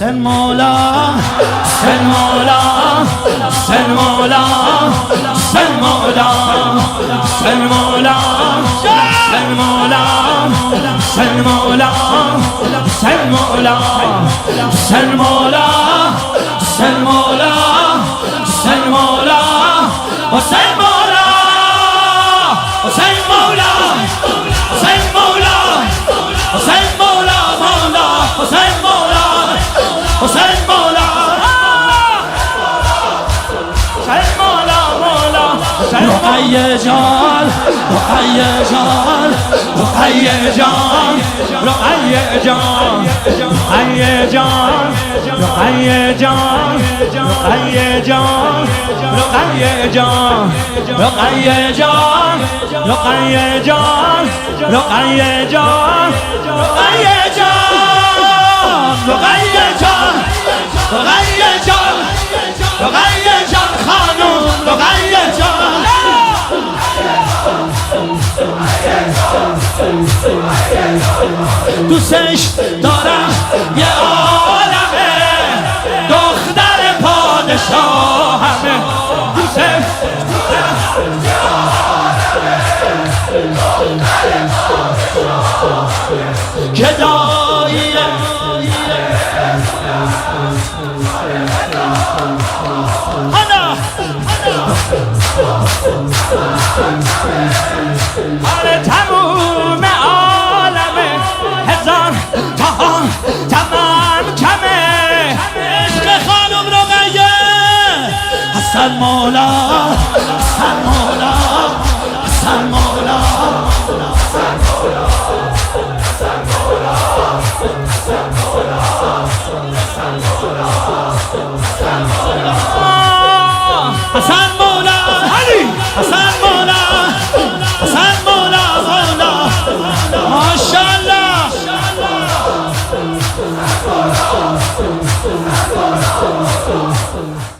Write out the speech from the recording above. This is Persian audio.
حسین مولا حسین مولا حسین مولا حسین مولا حسین مولا حسین مولا حسین مولا حسین مولا حسین مولا حسین مولا حسین مولا حسین مولا حسین مولا حسین مولا حسین مولا مولا حسین مولا حسین مولا حسین مولا مولا رقیه جان رقیه جان رقیه جان رقیه جان رقیه جان رقیه جان رقیه جان رقیه جان رقیه جان رقیه جان رقیه جان رقیه جان رقیه جان رقیه جان رقیه جان خانوم رقیه جان دوستش دارم یه عالمه دختر پادشاهمه دوستش گداییه آره تموم عالم هزار تاها تمام کمه عشق خانم رقیه حسن مولا حسن مولا حسن مولا حسن مولا حسن مولا حسن مولا حسن مولا حسن مولا